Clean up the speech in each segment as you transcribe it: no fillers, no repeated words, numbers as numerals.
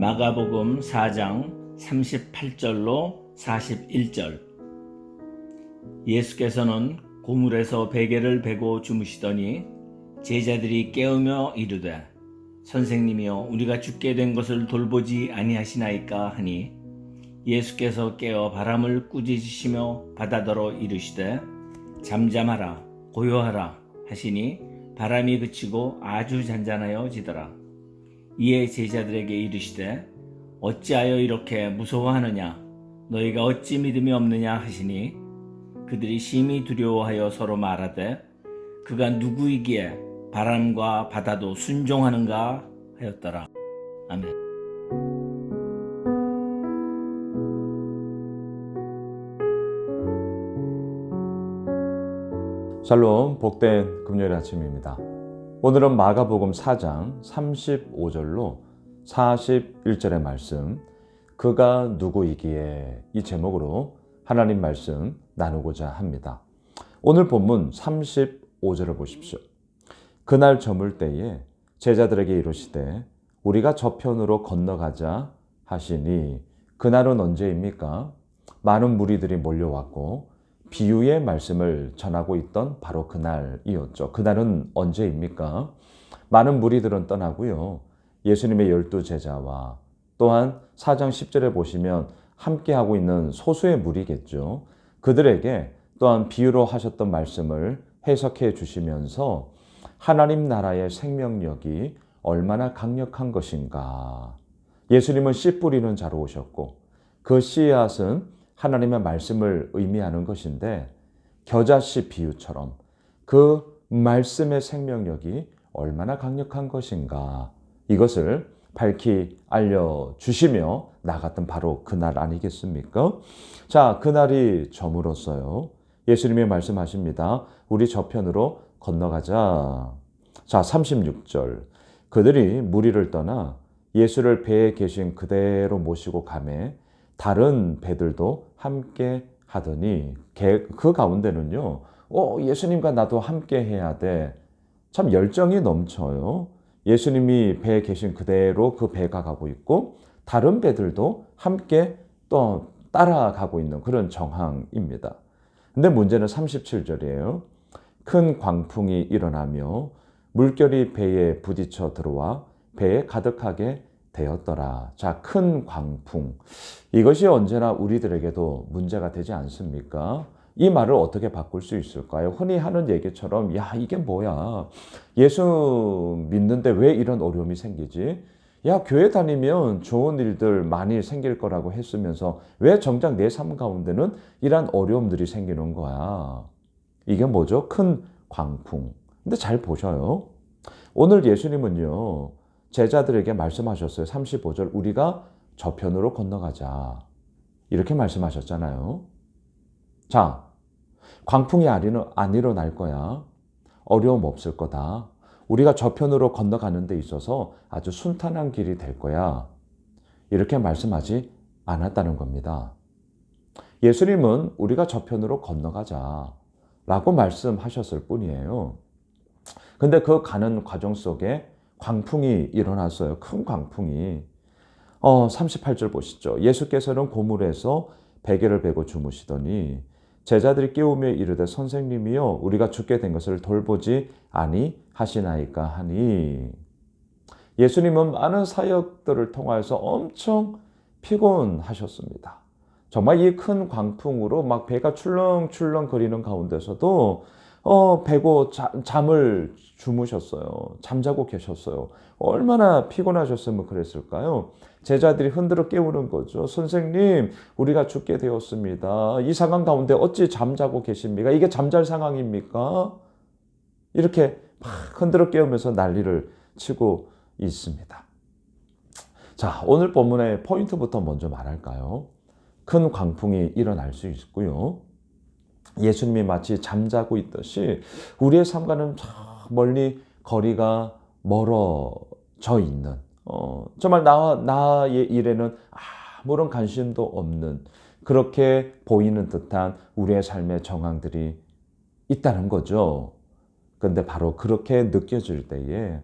마가복음 4장 38절로 41절. 예수께서는 고물에서 베개를 베고 주무시더니 제자들이 깨우며 이르되 선생님이여 우리가 죽게 된 것을 돌보지 아니하시나이까 하니 예수께서 깨어 바람을 꾸짖으시며 바다더러 이르시되 잠잠하라 고요하라 하시니 바람이 그치고 아주 잔잔하여지더라. 이에 제자들에게 이르시되 어찌하여 이렇게 무서워하느냐 너희가 어찌 믿음이 없느냐 하시니 그들이 심히 두려워하여 서로 말하되 그가 누구이기에 바람과 바다도 순종하는가 하였더라. 아멘. 샬롬, 복된 금요일 아침입니다. 오늘은 마가복음 4장 35절로 41절의 말씀, 그가 누구이기에, 이 제목으로 하나님 말씀 나누고자 합니다. 오늘 본문 35절을 보십시오. 그날 저물 때에 제자들에게 이르시되 우리가 저편으로 건너가자 하시니, 그날은 언제입니까? 많은 무리들이 몰려왔고 비유의 말씀을 전하고 있던 바로 그날이었죠. 그날은 언제입니까? 많은 무리들은 떠나고요. 예수님의 12제자와 또한 4장 10절에 보시면 함께하고 있는 소수의 무리겠죠. 그들에게 또한 비유로 하셨던 말씀을 해석해 주시면서 하나님 나라의 생명력이 얼마나 강력한 것인가. 예수님은 씨 뿌리는 자로 오셨고 그 씨앗은 하나님의 말씀을 의미하는 것인데 겨자씨 비유처럼 그 말씀의 생명력이 얼마나 강력한 것인가, 이것을 밝히 알려주시며 나갔던 바로 그날 아니겠습니까? 자, 그날이 저물었어요. 예수님이 말씀하십니다. 우리 저편으로 건너가자. 자, 36절. 그들이 무리를 떠나 예수를 배에 계신 그대로 모시고 가매 다른 배들도 함께 하더니 그 가운데는요, 예수님과 나도 함께 해야 돼. 참 열정이 넘쳐요. 예수님이 배에 계신 그대로 그 배가 가고 있고 다른 배들도 함께 또 따라가고 있는 그런 정황입니다. 근데 문제는 37절이에요. 큰 광풍이 일어나며 물결이 배에 부딪혀 들어와 배에 가득하게 되었더라. 자, 큰 광풍. 이것이 언제나 우리들에게도 문제가 되지 않습니까? 이 말을 어떻게 바꿀 수 있을까요? 흔히 하는 얘기처럼, 야, 이게 뭐야? 예수 믿는데 왜 이런 어려움이 생기지? 야, 교회 다니면 좋은 일들 많이 생길 거라고 했으면서 왜 정작 내 삶 가운데는 이런 어려움들이 생기는 거야? 이게 뭐죠? 큰 광풍. 근데 잘 보셔요. 오늘 예수님은요, 제자들에게 말씀하셨어요. 35절, 우리가 저편으로 건너가자. 이렇게 말씀하셨잖아요. 자, 광풍이 안 일어날 거야. 어려움 없을 거다. 우리가 저편으로 건너가는 데 있어서 아주 순탄한 길이 될 거야. 이렇게 말씀하지 않았다는 겁니다. 예수님은 우리가 저편으로 건너가자 라고 말씀하셨을 뿐이에요. 근데 그 가는 과정 속에 광풍이 일어났어요. 큰 광풍이. 38절 보시죠. 예수께서는 고물에서 베개를 베고 주무시더니 제자들이 깨우며 이르되 선생님이여 우리가 죽게 된 것을 돌보지 아니하시나이까 하니, 예수님은 많은 사역들을 통하여서 엄청 피곤하셨습니다. 정말 이 큰 광풍으로 막 배가 출렁출렁 거리는 가운데서도 베고 잠을 주무셨어요. 잠자고 계셨어요. 얼마나 피곤하셨으면 그랬을까요? 제자들이 흔들어 깨우는 거죠. 선생님, 우리가 죽게 되었습니다. 이 상황 가운데 어찌 잠자고 계십니까? 이게 잠잘 상황입니까? 이렇게 막 흔들어 깨우면서 난리를 치고 있습니다. 자, 오늘 본문의 포인트부터 먼저 말할까요? 큰 광풍이 일어날 수 있고요. 예수님이 마치 잠자고 있듯이 우리의 삶과는 저 멀리 거리가 멀어져 있는, 정말 나의 일에는 아무런 관심도 없는, 그렇게 보이는 듯한 우리의 삶의 정황들이 있다는 거죠. 그런데 바로 그렇게 느껴질 때에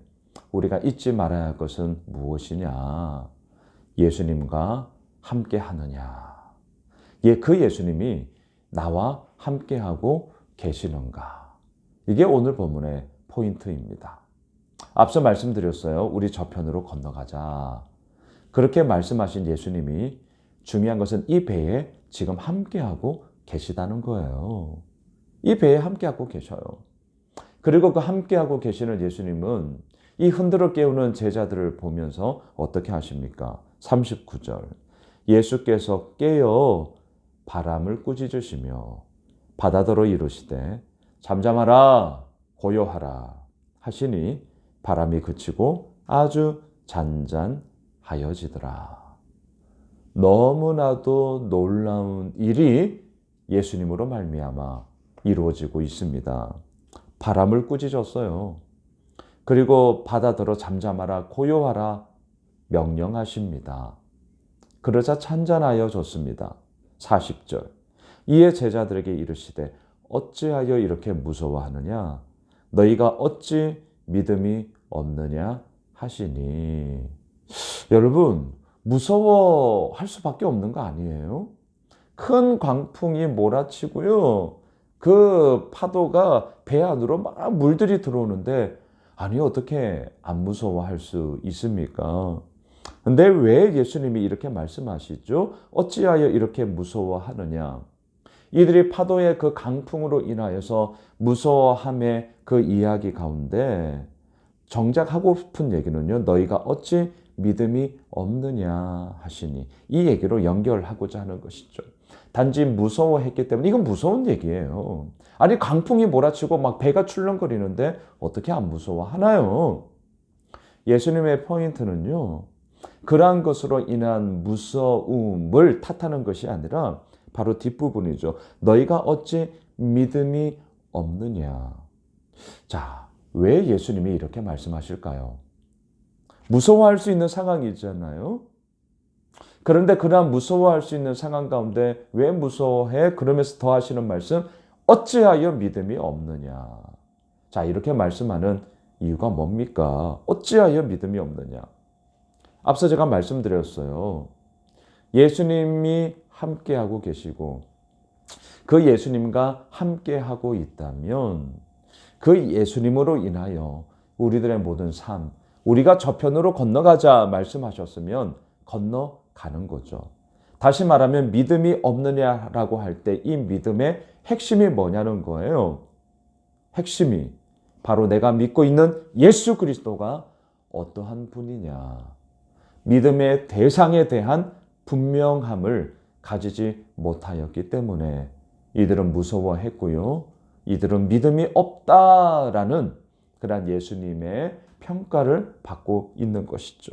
우리가 잊지 말아야 할 것은 무엇이냐? 예수님과 함께 하느냐? 예, 그 예수님이 나와 함께하고 계시는가? 이게 오늘 본문의 포인트입니다. 앞서 말씀드렸어요. 우리 저편으로 건너가자. 그렇게 말씀하신 예수님이 중요한 것은 이 배에 지금 함께하고 계시다는 거예요. 이 배에 함께하고 계셔요. 그리고 그 함께하고 계시는 예수님은 이 흔들어 깨우는 제자들을 보면서 어떻게 하십니까? 39절. 예수께서 깨어 바람을 꾸짖으시며 바다더러 이르시되 잠잠하라 고요하라 하시니 바람이 그치고 아주 잔잔하여지더라. 너무나도 놀라운 일이 예수님으로 말미암아 이루어지고 있습니다. 바람을 꾸짖었어요. 그리고 바다더러 잠잠하라 고요하라 명령하십니다. 그러자 잔잔하여졌습니다. 40절. 이에 제자들에게 이르시되 어찌하여 이렇게 무서워하느냐? 너희가 어찌 믿음이 없느냐 하시니. 여러분, 무서워할 수밖에 없는 거 아니에요? 큰 광풍이 몰아치고요. 그 파도가 배 안으로 막 물들이 들어오는데 아니 어떻게 안 무서워할 수 있습니까? 근데 왜 예수님이 이렇게 말씀하시죠? 어찌하여 이렇게 무서워하느냐? 이들이 파도의 그 강풍으로 인하여서 무서워함의 그 이야기 가운데 정작 하고 싶은 얘기는요. 너희가 어찌 믿음이 없느냐 하시니 이 얘기로 연결하고자 하는 것이죠. 단지 무서워했기 때문에 이건 무서운 얘기예요. 아니 강풍이 몰아치고 막 배가 출렁거리는데 어떻게 안 무서워하나요? 예수님의 포인트는요. 그러한 것으로 인한 무서움을 탓하는 것이 아니라 바로 뒷부분이죠. 너희가 어찌 믿음이 없느냐. 자, 왜 예수님이 이렇게 말씀하실까요? 무서워할 수 있는 상황이 있잖아요. 그런데 그러한 무서워할 수 있는 상황 가운데 왜 무서워해? 그러면서 더 하시는 말씀, 어찌하여 믿음이 없느냐. 자, 이렇게 말씀하는 이유가 뭡니까? 어찌하여 믿음이 없느냐. 앞서 제가 말씀드렸어요. 예수님이 함께하고 계시고 그 예수님과 함께하고 있다면 그 예수님으로 인하여 우리들의 모든 삶, 우리가 저편으로 건너가자 말씀하셨으면 건너가는 거죠. 다시 말하면 믿음이 없느냐라고 할 때 이 믿음의 핵심이 뭐냐는 거예요. 핵심이 바로 내가 믿고 있는 예수 그리스도가 어떠한 분이냐. 믿음의 대상에 대한 분명함을 가지지 못하였기 때문에 이들은 무서워했고요. 이들은 믿음이 없다라는 그러한 예수님의 평가를 받고 있는 것이죠.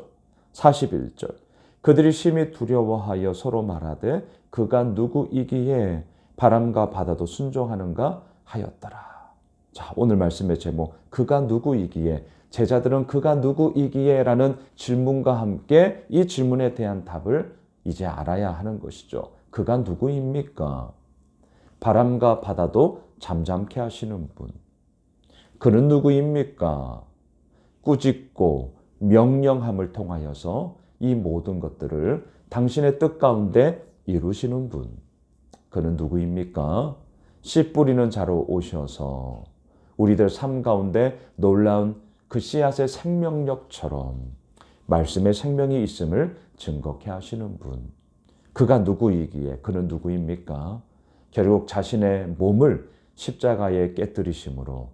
41절. 그들이 심히 두려워하여 서로 말하되 그가 누구이기에 바람과 바다도 순종하는가 하였더라. 자, 오늘 말씀의 제목 그가 누구이기에 제자들은 그가 누구이기에 라는 질문과 함께 이 질문에 대한 답을 이제 알아야 하는 것이죠. 그가 누구입니까? 바람과 바다도 잠잠케 하시는 분. 그는 누구입니까? 꾸짖고 명령함을 통하여서 이 모든 것들을 당신의 뜻 가운데 이루시는 분. 그는 누구입니까? 씨 뿌리는 자로 오셔서 우리들 삶 가운데 놀라운 그 씨앗의 생명력처럼 말씀의 생명이 있음을 증거케 하시는 분. 그가 누구이기에 그는 누구입니까? 결국 자신의 몸을 십자가에 깨뜨리심으로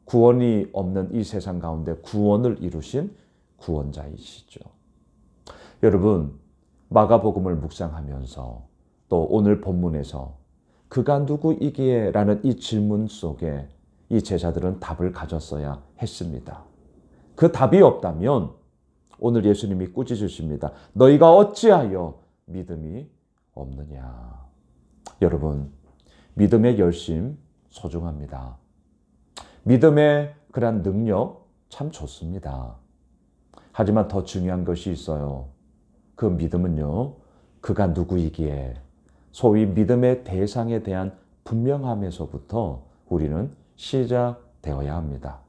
구원이 없는 이 세상 가운데 구원을 이루신 구원자이시죠. 여러분, 마가복음을 묵상하면서 또 오늘 본문에서 그가 누구이기에 라는 이 질문 속에 이 제자들은 답을 가졌어야 했습니다. 그 답이 없다면 오늘 예수님이 꾸짖으십니다. 너희가 어찌하여 믿음이 없느냐. 여러분, 믿음의 열심 소중합니다. 믿음의 그런 능력 참 좋습니다. 하지만 더 중요한 것이 있어요. 그 믿음은요, 그가 누구이기에 소위 믿음의 대상에 대한 분명함에서부터 우리는 시작되어야 합니다.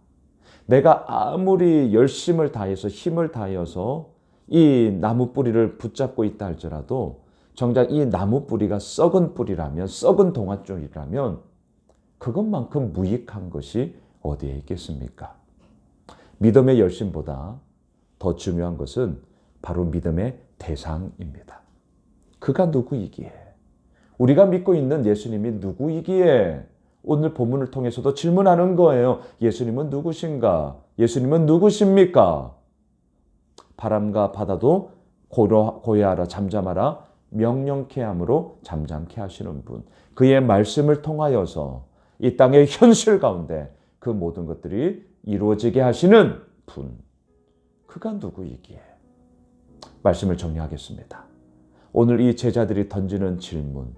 내가 아무리 열심을 다해서 힘을 다해서 이 나무 뿌리를 붙잡고 있다 할지라도 정작 이 나무 뿌리가 썩은 뿌리라면, 썩은 동아줄이라면 그것만큼 무익한 것이 어디에 있겠습니까? 믿음의 열심보다 더 중요한 것은 바로 믿음의 대상입니다. 그가 누구이기에? 우리가 믿고 있는 예수님이 누구이기에? 오늘 본문을 통해서도 질문하는 거예요. 예수님은 누구신가? 예수님은 누구십니까? 바람과 바다도 고요하라 잠잠하라 명령케 함으로 잠잠케 하시는 분. 그의 말씀을 통하여서 이 땅의 현실 가운데 그 모든 것들이 이루어지게 하시는 분. 그가 누구이기에? 말씀을 정리하겠습니다. 오늘 이 제자들이 던지는 질문,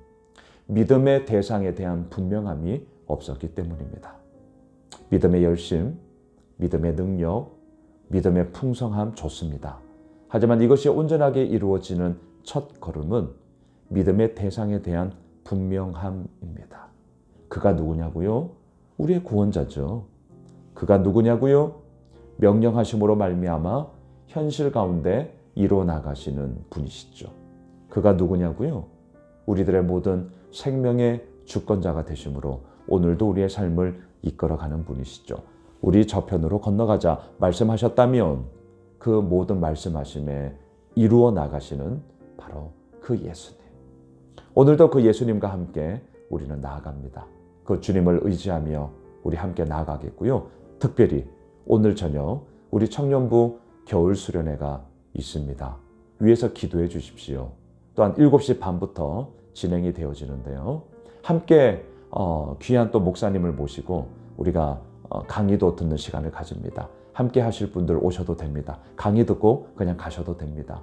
믿음의 대상에 대한 분명함이 없었기 때문입니다. 믿음의 열심, 믿음의 능력, 믿음의 풍성함 좋습니다. 하지만 이것이 온전하게 이루어지는 첫 걸음은 믿음의 대상에 대한 분명함입니다. 그가 누구냐고요? 우리의 구원자죠. 그가 누구냐고요? 명령하심으로 말미암아 현실 가운데 이루어 나가시는 분이시죠. 그가 누구냐고요? 우리들의 모든 생명의 주권자가 되심으로 오늘도 우리의 삶을 이끌어가는 분이시죠. 우리 저편으로 건너가자 말씀하셨다면 그 모든 말씀하심에 이루어 나가시는 바로 그 예수님. 오늘도 그 예수님과 함께 우리는 나아갑니다. 그 주님을 의지하며 우리 함께 나아가겠고요. 특별히 오늘 저녁 우리 청년부 겨울 수련회가 있습니다. 위에서 기도해 주십시오. 또한 7시 반부터 진행이 되어지는데요. 함께 귀한 또 목사님을 모시고 우리가 강의도 듣는 시간을 가집니다. 함께 하실 분들 오셔도 됩니다. 강의 듣고 그냥 가셔도 됩니다.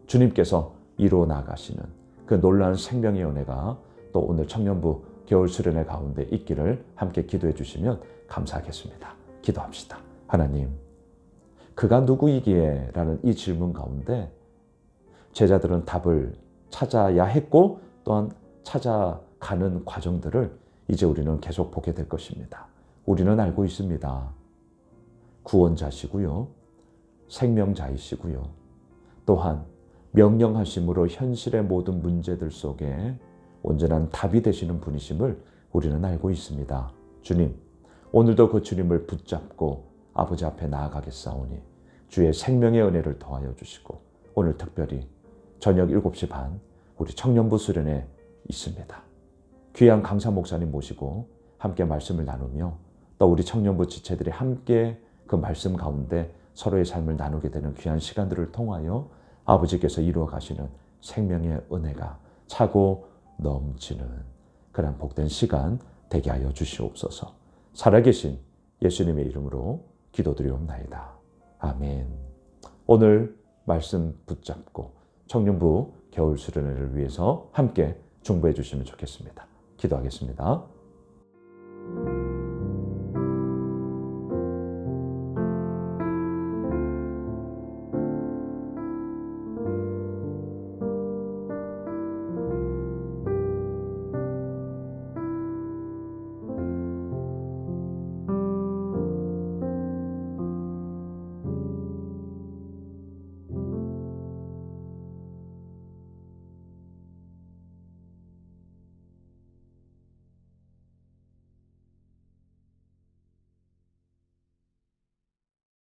주님께서 이루어 나가시는 그 놀라운 생명의 은혜가 또 오늘 청년부 겨울 수련회 가운데 있기를 함께 기도해 주시면 감사하겠습니다. 기도합시다. 하나님, 그가 누구이기에? 라는 이 질문 가운데 제자들은 답을 찾아야 했고 또한 찾아가는 과정들을 이제 우리는 계속 보게 될 것입니다. 우리는 알고 있습니다. 구원자시고요. 생명자이시고요. 또한 명령하심으로 현실의 모든 문제들 속에 온전한 답이 되시는 분이심을 우리는 알고 있습니다. 주님, 오늘도 그 주님을 붙잡고 아버지 앞에 나아가겠사오니 주의 생명의 은혜를 더하여 주시고 오늘 특별히 저녁 7시 반 우리 청년부 수련회 있습니다. 귀한 강사 목사님 모시고 함께 말씀을 나누며 또 우리 청년부 지체들이 함께 그 말씀 가운데 서로의 삶을 나누게 되는 귀한 시간들을 통하여 아버지께서 이루어 가시는 생명의 은혜가 차고 넘치는 그런 복된 시간 되게 하여 주시옵소서. 살아계신 예수님의 이름으로 기도드리옵나이다. 아멘. 오늘 말씀 붙잡고 청년부 겨울 수련회를 위해서 함께 중보해 주시면 좋겠습니다. 기도하겠습니다.